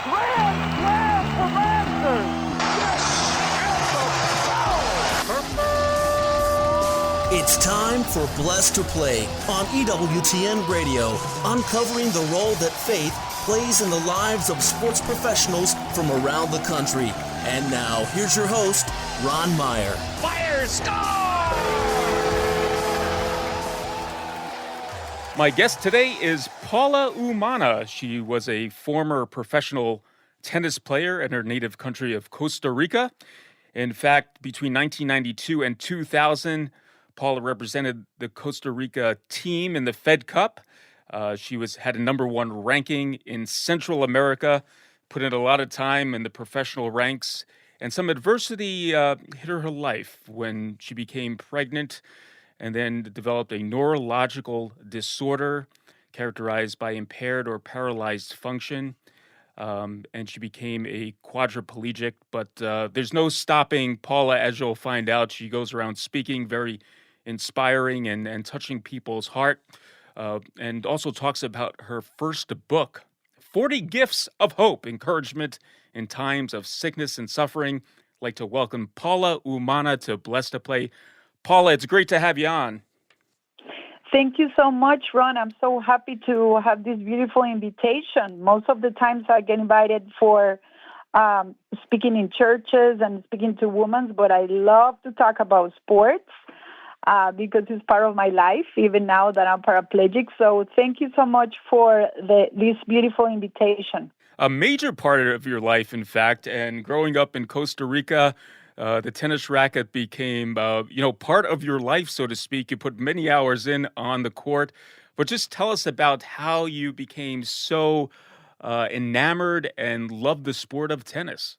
Grand slam for Masters. It's time for Blessed to Play on EWTN Radio, uncovering the role that faith plays in the lives of sports professionals from around the country. And now, here's your host, Ron Meyer. Fire, score! My guest today is Paula Umana. She was a former professional tennis player in her native country of Costa Rica. In fact, between 1992 and 2000, Paula represented the Costa Rica team in the Fed Cup. She had a number one ranking in Central America, put in a lot of time in the professional ranks, and some adversity hit her life when she became pregnant and then developed a neurological disorder characterized by impaired or paralyzed function. And she became a quadriplegic, but there's no stopping Paula, as you'll find out. She goes around speaking, very inspiring and touching people's heart, and also talks about her first book, 40 Gifts of Hope, Encouragement in Times of Sickness and Suffering. I'd like to welcome Paula Umana to Blessed to Play. Paula, it's great to have you on. Thank you so much, Ron. I'm so happy to have this beautiful invitation. Most of the times I get invited for speaking in churches and speaking to women, but I love to talk about sports because it's part of my life, even now that I'm paraplegic. So thank you so much for this beautiful invitation. A major part of your life, in fact, and growing up in Costa Rica, the tennis racket became, part of your life, so to speak. You put many hours in on the court, but just tell us about how you became so enamored and loved the sport of tennis.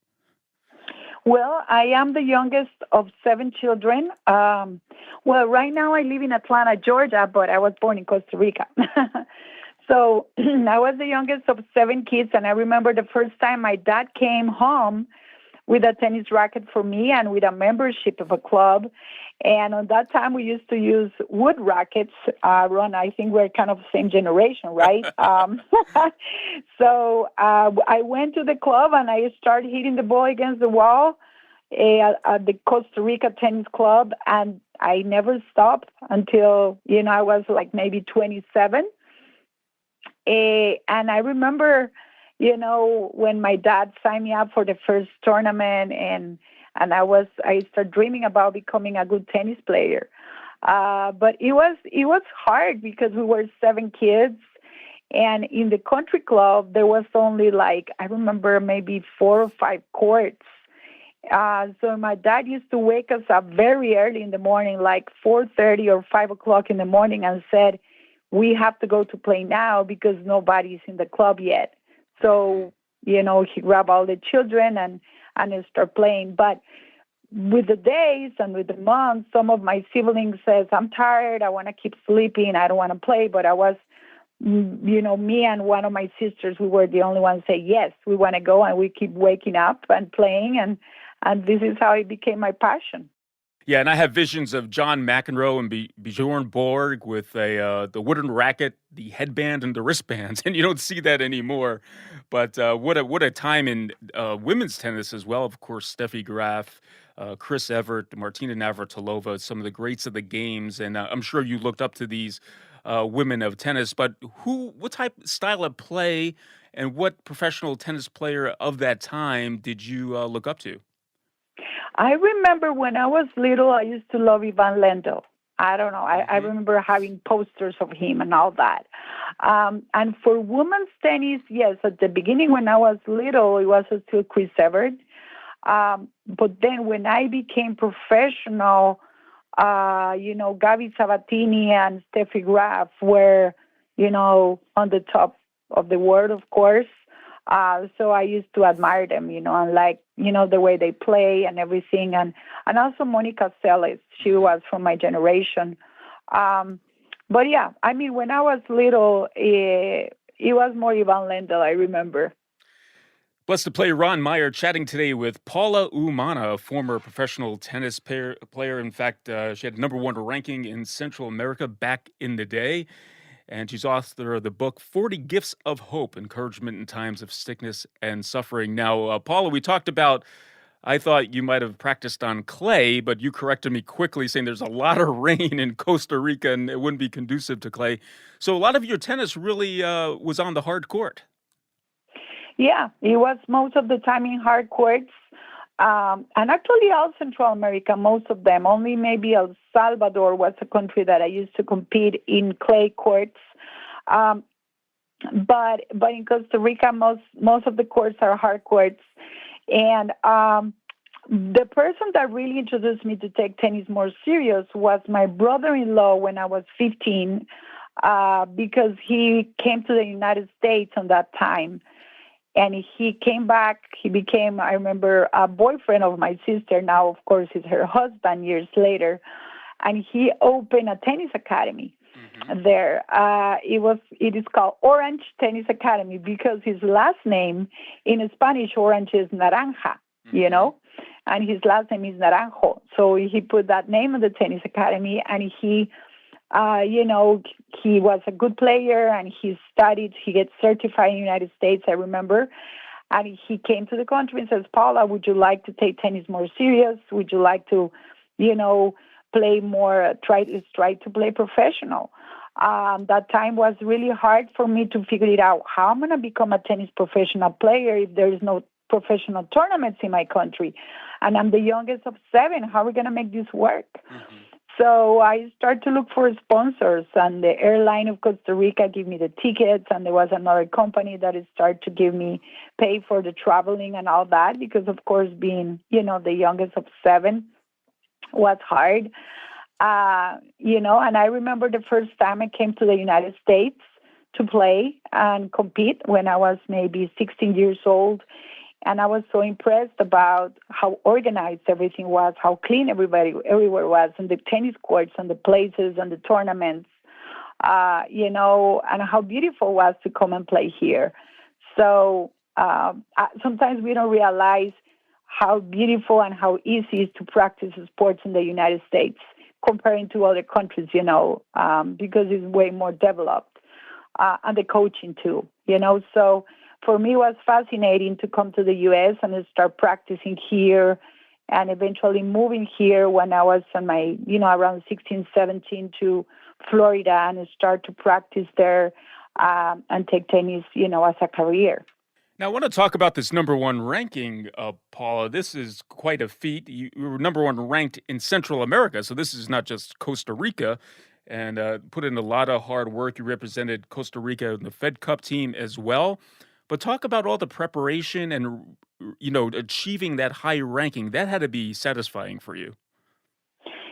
Well, I am the youngest of 7 children. Right now I live in Atlanta, Georgia, but I was born in Costa Rica. So I was the youngest of 7 kids, and I remember the first time my dad came home with a tennis racket for me and with a membership of a club. And on that time, we used to use wood rackets. Ron, I think we're kind of the same generation, right? So I went to the club and I started hitting the ball against the wall at the Costa Rica Tennis Club. And I never stopped until, I was like maybe 27. And I remember, when my dad signed me up for the first tournament and I started dreaming about becoming a good tennis player. But it was hard because we were 7 kids, and in the country club there was only I remember maybe 4 or 5 courts. So my dad used to wake us up very early in the morning, like 4:30 or 5 o'clock in the morning, and said, "We have to go to play now because nobody's in the club yet." So, he grabbed all the children and start playing. But with the days and with the months, some of my siblings says, "I'm tired. I want to keep sleeping. I don't want to play." But I was, me and one of my sisters, we were the only ones say, "Yes, we want to go." And we keep waking up and playing. And this is how it became my passion. Yeah, and I have visions of John McEnroe and Bjorn Borg with the wooden racket, the headband, and the wristbands, and you don't see that anymore. But what a time in women's tennis as well. Of course, Steffi Graf, Chris Evert, Martina Navratilova, some of the greats of the games, and I'm sure you looked up to these women of tennis. But what type style of play and what professional tennis player of that time did you look up to? I remember when I was little, I used to love Ivan Lendl. I don't know. I remember having posters of him and all that. And for women's tennis, yes, at the beginning when I was little, it was still Chris Evert. But then when I became professional, Gabi Sabatini and Steffi Graf were, on the top of the world, of course. So I used to admire them, and the way they play and everything. And also Monica Seles, she was from my generation. But yeah, when I was little, it was more Ivan Lendl, I remember. Blessed to Play, Ron Meyer chatting today with Paula Umana, a former professional tennis player. In fact, she had number one ranking in Central America back in the day. and she's author of the book 40 Gifts of Hope, Encouragement in Times of Sickness and Suffering. Now, Paula, we talked about, I thought you might have practiced on clay, but you corrected me quickly saying there's a lot of rain in Costa Rica and it wouldn't be conducive to clay. So a lot of your tennis really was on the hard court. Yeah, it was most of the time in hard courts. And actually all Central America, most of them. Only maybe El Salvador was a country that I used to compete in clay courts. But in Costa Rica, most of the courts are hard courts. And the person that really introduced me to take tennis more serious was my brother-in-law when I was 15, because he came to the United States on that time. And he came back, he became, I remember, a boyfriend of my sister. Now, of course, he's her husband years later. And he opened a tennis academy there. It is called Orange Tennis Academy because his last name in Spanish, orange is naranja, you know, and his last name is Naranjo. So he put that name on the tennis academy, and he was a good player, and he studied, he gets certified in the United States, I remember. And he came to the country and says, Paula, would you like to take tennis more serious? Would you like to, play more, try to play professional? That time was really hard for me to figure it out. How I'm going to become a tennis professional player if there is no professional tournaments in my country? And I'm the youngest of 7. How are we going to make this work? So I started to look for sponsors, and the airline of Costa Rica gave me the tickets, and there was another company that started to pay for the traveling and all that, because of course being, the youngest of 7 was hard. And I remember the first time I came to the United States to play and compete when I was maybe 16 years old. And I was so impressed about how organized everything was, how clean everywhere was, and the tennis courts and the places and the tournaments, and how beautiful it was to come and play here. So sometimes we don't realize how beautiful and how easy it is to practice sports in the United States comparing to other countries, because it's way more developed, and the coaching too, So for me, it was fascinating to come to the U.S. and start practicing here, and eventually moving here when I was on my, around 16, 17 to Florida, and start to practice there and take tennis, as a career. Now, I want to talk about this number 1 ranking, Paula. This is quite a feat. You were number 1 ranked in Central America, so this is not just Costa Rica, and put in a lot of hard work. You represented Costa Rica in the Fed Cup team as well. But talk about all the preparation and, achieving that high ranking. That had to be satisfying for you.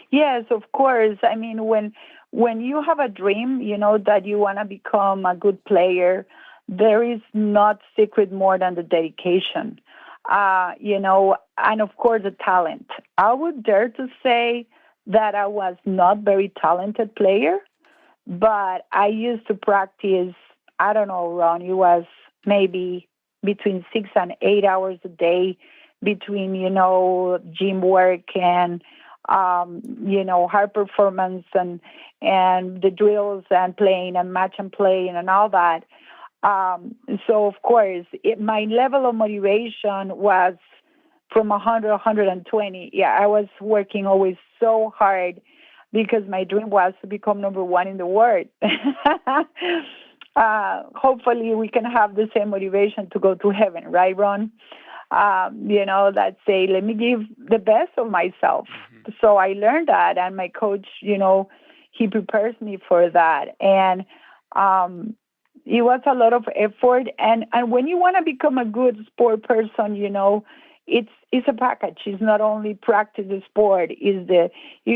Yes, of course. I mean, when you have a dream, that you want to become a good player, there is not secret more than the dedication, and of course the talent. I would dare to say that I was not very talented player, but I used to practice, I don't know, Ron, it was maybe between 6 and 8 hours a day between, gym work and, hard performance and the drills and playing and match and playing and all that. So, of course, my level of motivation was from 100, 120. Yeah, I was working always so hard because my dream was to become number 1 in the world. Hopefully we can have the same motivation to go to heaven, right, Ron? That say, let me give the best of myself. So I learned that, and my coach, he prepares me for that. And it was a lot of effort. And when you want to become a good sport person, it's a package. It's not only practice the sport, is the,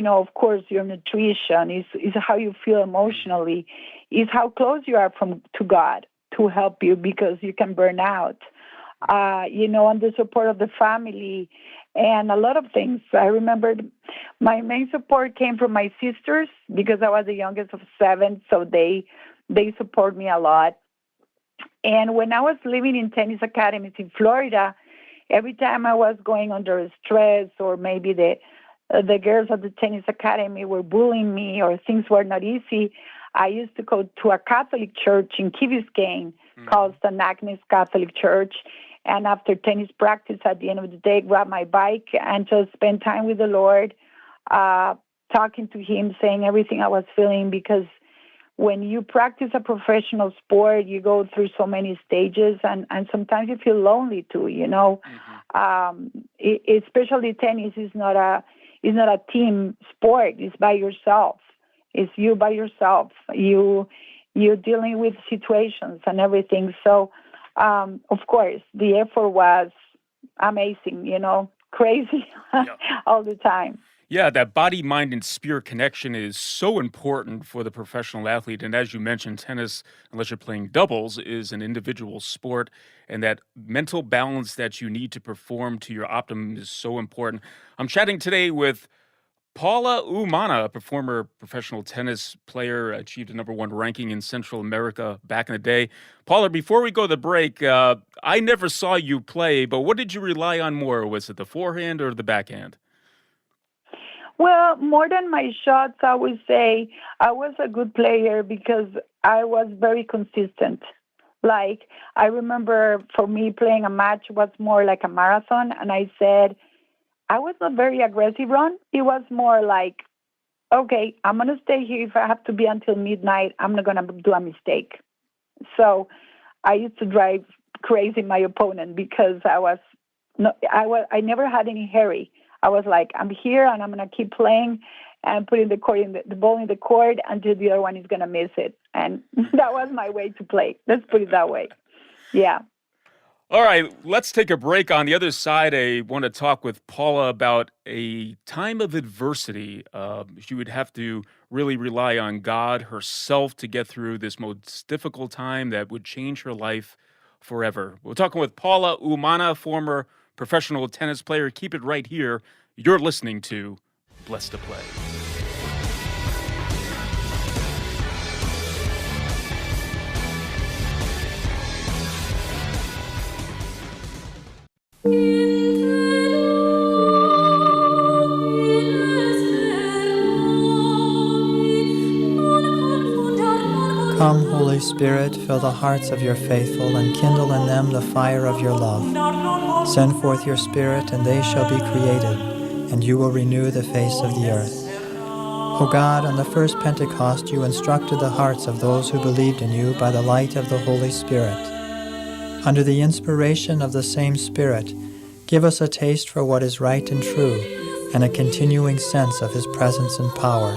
of course, your nutrition, is how you feel emotionally, is how close you are to God to help you, because you can burn out, and the support of the family and a lot of things. I remember my main support came from my sisters because I was the youngest of 7, so they support me a lot. And when I was living in tennis academies in Florida, every time I was going under stress, or maybe the girls at the tennis academy were bullying me, or things were not easy, I used to go to a Catholic church in Key Biscayne called St. Agnes Catholic Church. And after tennis practice, at the end of the day, grab my bike and just spend time with the Lord, talking to Him, saying everything I was feeling. Because when you practice a professional sport, you go through so many stages, and sometimes you feel lonely too. Especially tennis is not a team sport. It's by yourself. It's you by yourself. You're dealing with situations and everything. So. Of course, the effort was amazing, crazy all the time. Yeah, that body, mind, and spirit connection is so important for the professional athlete. And as you mentioned, tennis, unless you're playing doubles, is an individual sport. And that mental balance that you need to perform to your optimum is so important. I'm chatting today with Paula Umana, a former professional tennis player, achieved a #1 ranking in Central America back in the day. Paula, before we go to the break, I never saw you play, but what did you rely on more? Was it the forehand or the backhand? Well, more than my shots, I would say I was a good player because I was very consistent. Like, I remember for me playing a match was more like a marathon, and I said, I was not very aggressive, Ron. It was more like, okay, I'm going to stay here. If I have to be until midnight, I'm not going to do a mistake. So I used to drive crazy my opponent because I never had any hurry. I was like, I'm here and I'm going to keep playing and putting the ball in the court until the other one is going to miss it. And that was my way to play. Let's put it that way. Yeah. All right, let's take a break. On the other side, I want to talk with Paula about a time of adversity. She would have to really rely on God herself to get through this most difficult time that would change her life forever. We're talking with Paula Umana, former professional tennis player. Keep it right here. You're listening to Blessed to Play. Come, Holy Spirit, fill the hearts of your faithful and kindle in them the fire of your love. Send forth your Spirit, and they shall be created, and you will renew the face of the earth. O God, on the first Pentecost you instructed the hearts of those who believed in you by the light of the Holy Spirit. Under the inspiration of the same Spirit, give us a taste for what is right and true, and a continuing sense of His presence and power,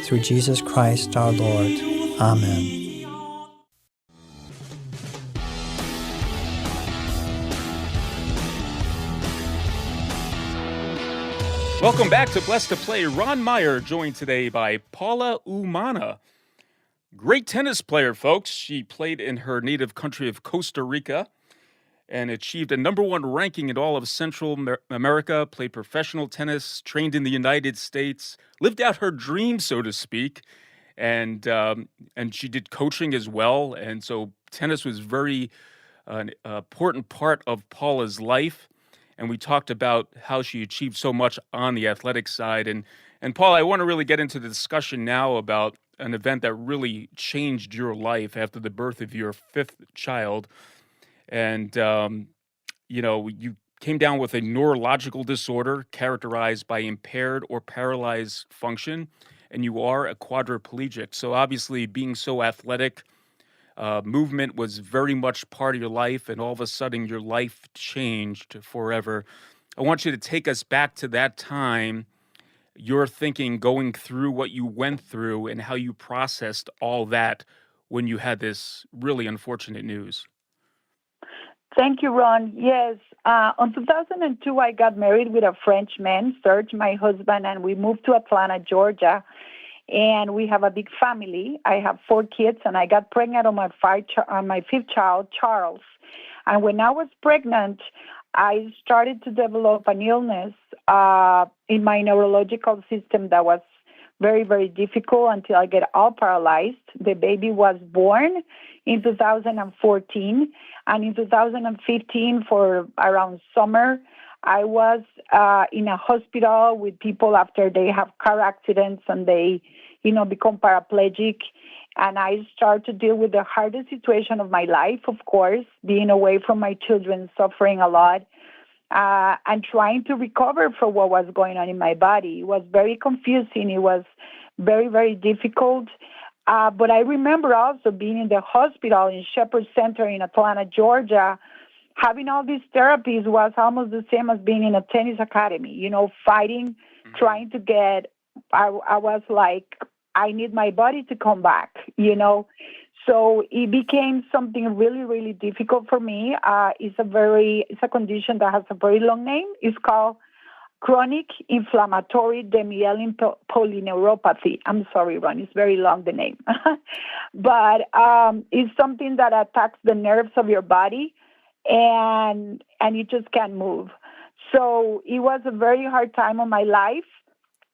through Jesus Christ our Lord. Amen. Welcome back to Blessed to Play. Ron Meyer, joined today by Paula Umana. Great tennis player, folks. She played in her native country of Costa Rica and achieved a #1 ranking in all of Central America, played professional tennis, trained in the United States, lived out her dream, so to speak, and she did coaching as well. And so tennis was very an important part of Paula's life. And we talked about how she achieved so much on the athletic side. And Paul, I want to really get into the discussion now about an event that really changed your life after the birth of your 5th child. And, you came down with a neurological disorder characterized by impaired or paralyzed function, and you are a quadriplegic. So obviously being so athletic, movement was very much part of your life, and all of a sudden your life changed forever. I want you to take us back to that time, your thinking going through what you went through and how you processed all that when you had this really unfortunate news. Thank you, Ron. Yes. On 2002, I got married with a French man, Serge, my husband, and we moved to Atlanta, Georgia. And we have a big family. I have 4 kids, and I got pregnant on my 5th child, Charles. And when I was pregnant, I started to develop an illness in my neurological system that was very, very difficult until I get all paralyzed. The baby was born in 2014, and in 2015, for around summer, I was in a hospital with people after they have car accidents and they, become paraplegic. And I started to deal with the hardest situation of my life, of course, being away from my children, suffering a lot, and trying to recover from what was going on in my body. It was very confusing. It was very, very difficult. But I remember also being in the hospital in Shepherd Center in Atlanta, Georgia. Having all these therapies was almost the same as being in a tennis academy, fighting, trying to get, I was like, I need my body to come back. So it became something really, really difficult for me. It's a condition that has a very long name. It's called chronic inflammatory demyelin polyneuropathy. I'm sorry, Ron, it's very long, the name. But it's something that attacks the nerves of your body, and you just can't move. So it was a very hard time of my life.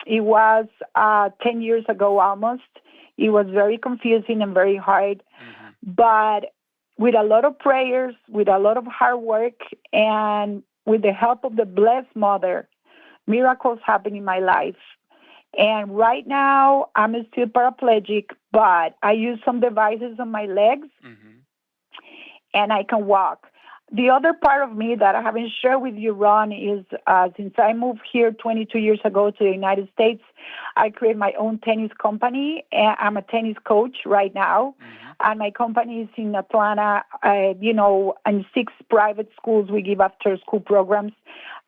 It was 10 years ago almost. It was very confusing and very hard. But with a lot of prayers, with a lot of hard work, and with the help of the Blessed Mother, miracles happen in my life. And right now, I'm still paraplegic, but I use some devices on my legs, and I can walk. The other part of me that I haven't shared with you, Ron, is since I moved here 22 years ago to the United States, I created my own tennis company. And I'm a tennis coach right now. And my company is in Atlanta, and 6 private schools. We give after-school programs.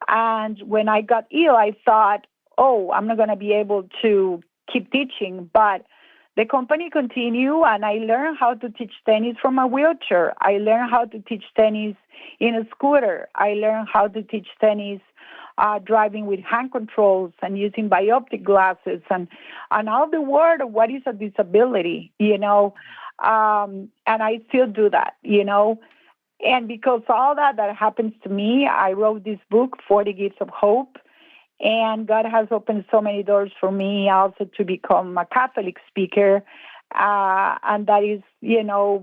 And when I got ill, I thought, I'm not going to be able to keep teaching. But the company continued, and I learned how to teach tennis from a wheelchair. I learned how to teach tennis in a scooter. I learned how to teach tennis driving with hand controls and using bioptic glasses and all the word of what is a disability, and I still do that, And because all that happens to me, I wrote this book, 40 Gifts of Hope. And God has opened so many doors for me also to become a Catholic speaker. And that is,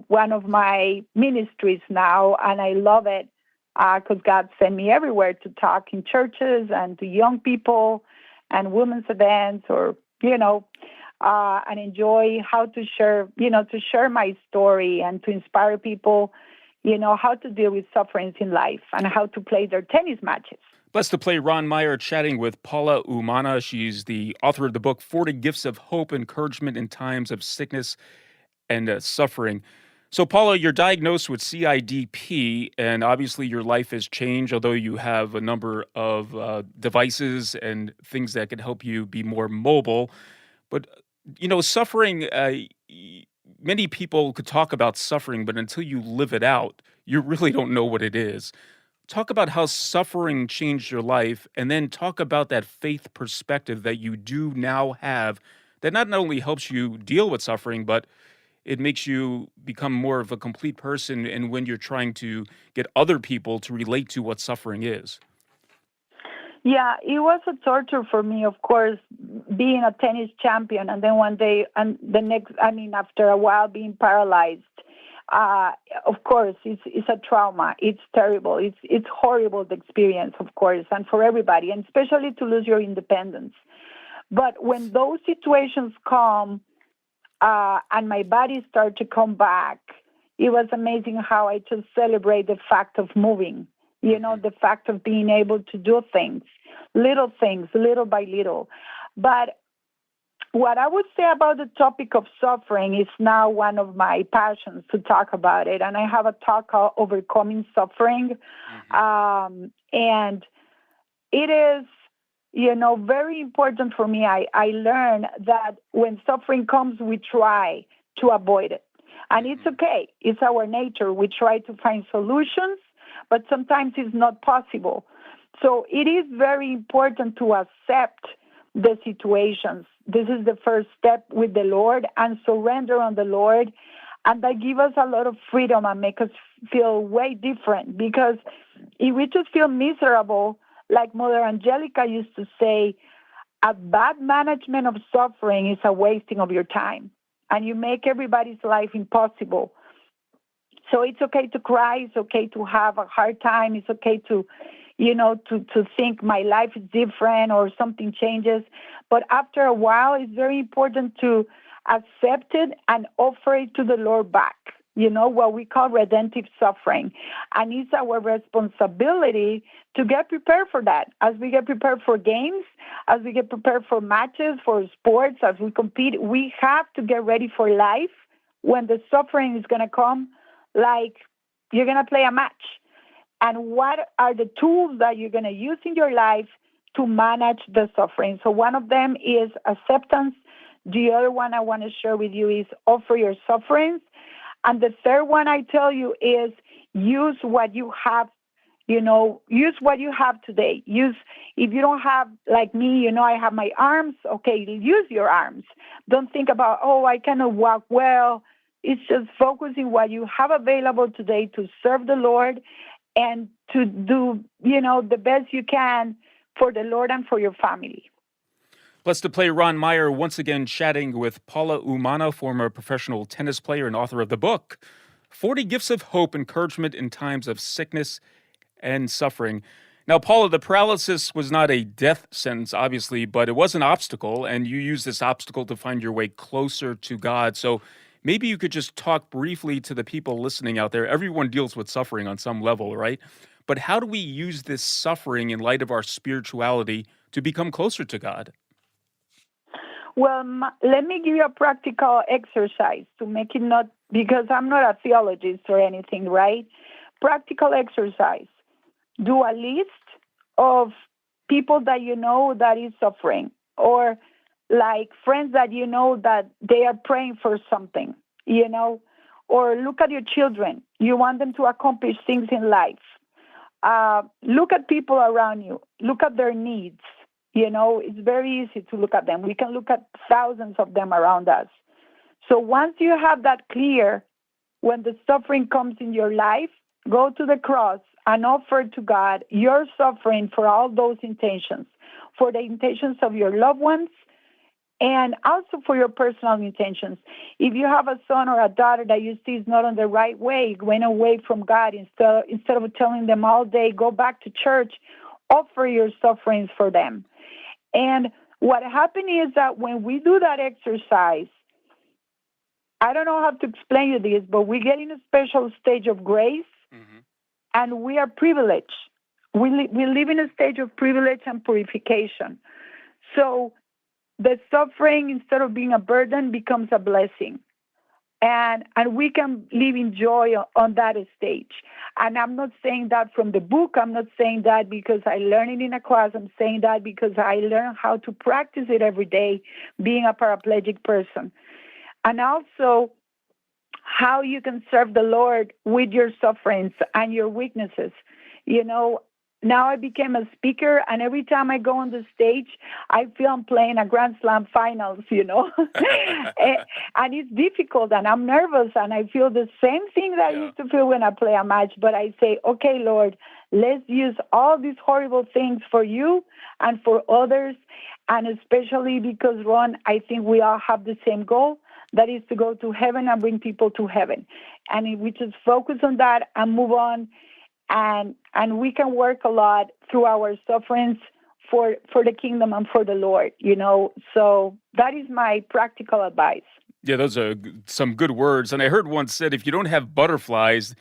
one of my ministries now. And I love it because God sent me everywhere to talk in churches and to young people and women's events and enjoy how to share my story and to inspire people, how to deal with sufferings in life and how to play their tennis matches. Blessed to Play, Ron Meyer chatting with Paula Umana. She's the author of the book, 40 Gifts of Hope, Encouragement in Times of Sickness and Suffering. So, Paula, you're diagnosed with CIDP, and obviously your life has changed, although you have a number of devices and things that can help you be more mobile. But, suffering, many people could talk about suffering, but until you live it out, you really don't know what it is. Talk about how suffering changed your life, and then talk about that faith perspective that you do now have that not only helps you deal with suffering, but it makes you become more of a complete person and when you're trying to get other people to relate to what suffering is. Yeah, it was a torture for me, of course, being a tennis champion, and then one day, and after a while being paralyzed. Of course, it's a trauma. It's terrible. It's horrible, the experience, of course, and for everybody, and especially to lose your independence. But when those situations come and my body started to come back, it was amazing how I just celebrate the fact of moving, the fact of being able to do things, little by little. But what I would say about the topic of suffering is now one of my passions to talk about it. And I have a talk called Overcoming Suffering. And it is, very important for me. I learned that when suffering comes, we try to avoid it. And it's okay. It's our nature. We try to find solutions, but sometimes it's not possible. So it is very important to accept the situations. This is the first step with the Lord and surrender on the Lord. And that gives us a lot of freedom and make us feel way different. Because if we just feel miserable, like Mother Angelica used to say, a bad management of suffering is a wasting of your time. And you make everybody's life impossible. So it's okay to cry. It's okay to have a hard time. It's okay to think my life is different or something changes. But after a while, it's very important to accept it, and offer it to the Lord back. What we call redemptive suffering. And it's our responsibility to get prepared for that. As we get prepared for games, as we get prepared for matches, for sports, as we compete, we have to get ready for life when the suffering is going to come, like you're going to play a match. And what are the tools that you're going to use in your life to manage the suffering? So one of them is acceptance. The other one I want to share with you is offer your sufferings. And the third one I tell you is use what you have, use what you have today. If you don't have, like me, I have my arms, okay, use your arms. Don't think about, I cannot walk well. It's just focusing what you have available today to serve the Lord and to do, the best you can for the Lord and for your family. Blessed to play Ron Meyer once again chatting with Paula Umana, former professional tennis player and author of the book, 40 Gifts of Hope, Encouragement in Times of Sickness and Suffering. Now, Paula, the paralysis was not a death sentence, obviously, but it was an obstacle, and you used this obstacle to find your way closer to God. So maybe you could just talk briefly to the people listening out there. Everyone deals with suffering on some level, right? But how do we use this suffering in light of our spirituality to become closer to God? Well, let me give you a practical exercise to make it not, because I'm not a theologist or anything, right? Practical exercise. Do a list of people that you know that is suffering, or like friends that you know that they are praying for something, or look at your children. You want them to accomplish things in life. Look at people around you. Look at their needs. It's very easy to look at them. We can look at thousands of them around us. So once you have that clear, when the suffering comes in your life, go to the cross and offer to God your suffering for all those intentions, for the intentions of your loved ones, and also for your personal intentions. If you have a son or a daughter that you see is not on the right way, going away from God, instead of telling them all day, go back to church, offer your sufferings for them. And what happened is that when we do that exercise, I don't know how to explain you this, but we get in a special stage of grace, and we are privileged. We live in a stage of privilege and purification. So the suffering, instead of being a burden, becomes a blessing. And we can live in joy on that stage. And I'm not saying that from the book. I'm not saying that because I learned it in a class. I'm saying that because I learned how to practice it every day, being a paraplegic person. And also how you can serve the Lord with your sufferings and your weaknesses. Now I became a speaker, and every time I go on the stage, I feel I'm playing a Grand Slam finals, and it's difficult, and I'm nervous, and I feel the same thing that I used to feel when I play a match, but I say, okay, Lord, let's use all these horrible things for you and for others, and especially because, Ron, I think we all have the same goal, that is to go to heaven and bring people to heaven. And if we just focus on that and move on, and we can work a lot through our sufferings for the kingdom and for the Lord, So that is my practical advice. Yeah, those are some good words. And I heard once said, if you don't have butterflies,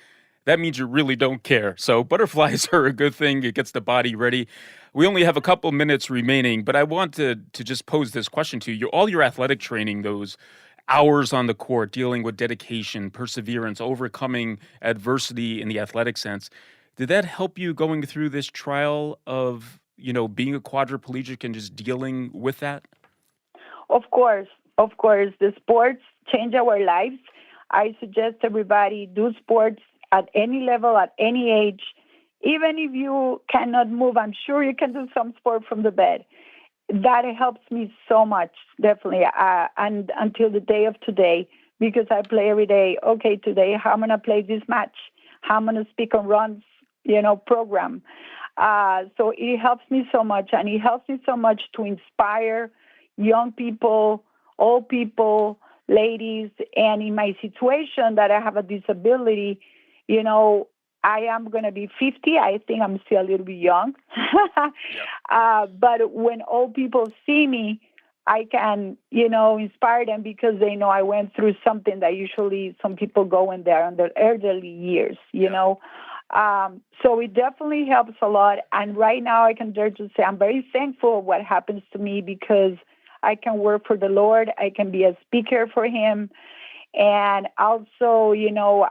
that means you really don't care. So butterflies are a good thing. It gets the body ready. We only have a couple minutes remaining, but I want to just pose this question to you. All your athletic training, those hours on the court, dealing with dedication, perseverance, overcoming adversity in the athletic sense, did that help you going through this trial of, being a quadriplegic and just dealing with that? Of course. The sports change our lives. I suggest everybody do sports at any level, at any age. Even if you cannot move, I'm sure you can do some sport from the bed. That helps me so much, definitely, and until the day of today, because I play every day. Okay, today, how I'm going to play this match? How I'm going to speak on Ron's, program. So it helps me so much, and it helps me so much to inspire young people, old people, ladies, and in my situation that I have a disability, I am going to be 50. I think I'm still a little bit young. But when old people see me, I can, inspire them because they know I went through something that usually some people go in there in their elderly years, you know. So it definitely helps a lot. And right now I can dare to say I'm very thankful of what happens to me because I can work for the Lord. I can be a speaker for him. And also,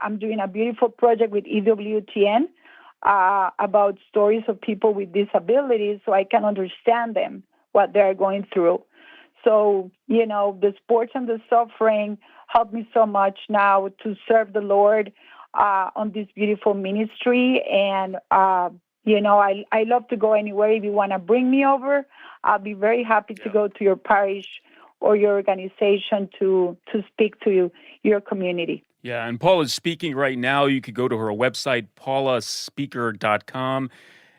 I'm doing a beautiful project with EWTN about stories of people with disabilities so I can understand them, what they're going through. So, the sports and the suffering helped me so much now to serve the Lord on this beautiful ministry. And, I love to go anywhere. If you want to bring me over, I'll be very happy to go to your parish or your organization to speak to your community. Yeah, and Paula's speaking right now. You could go to her website, paulaspeaker.com,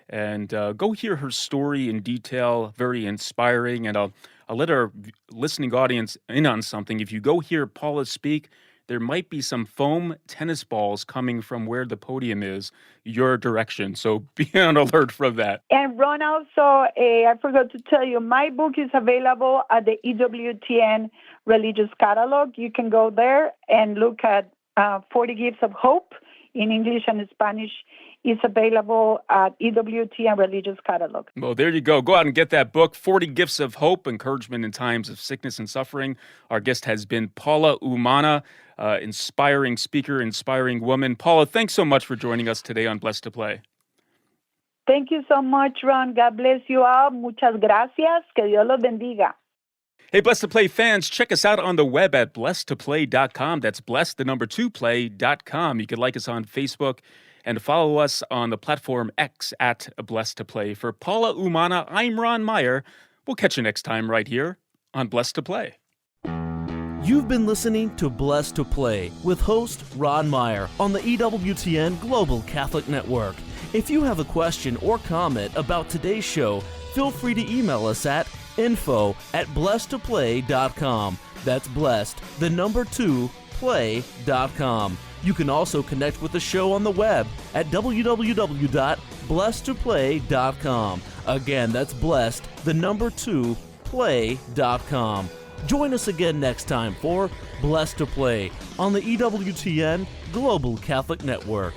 and go hear her story in detail. Very inspiring, and I'll let our listening audience in on something. If you go hear Paula speak, there might be some foam tennis balls coming from where the podium is, your direction. So be on alert for that. And Ron, also, I forgot to tell you, my book is available at the EWTN Religious Catalog. You can go there and look at 40 Gifts of Hope in English and Spanish. It's available at EWTN Religious Catalog. Well, there you go. Go out and get that book, 40 Gifts of Hope, Encouragement in Times of Sickness and Suffering. Our guest has been Paula Umana, inspiring speaker, inspiring woman. Paula, thanks so much for joining us today on Blessed to Play. Thank you so much, Ron. God bless you all. Muchas gracias. Que Dios los bendiga. Hey, Blessed to Play fans, check us out on the web at blessedtoplay.com. That's blessed2play.com. You can like us on Facebook and follow us on the platform X at Blessed to Play. For Paula Umana, I'm Ron Meyer. We'll catch you next time right here on Blessed to Play. You've been listening to Blessed to Play with host Ron Meyer on the EWTN Global Catholic Network. If you have a question or comment about today's show, feel free to email us at info@blessedtoplay.com. That's blessed, the number 2, play.com. You can also connect with the show on the web at www.blessedtoplay.com. Again, that's blessed, the number 2, play.com. Join us again next time for Blessed to Play on the EWTN Global Catholic Network.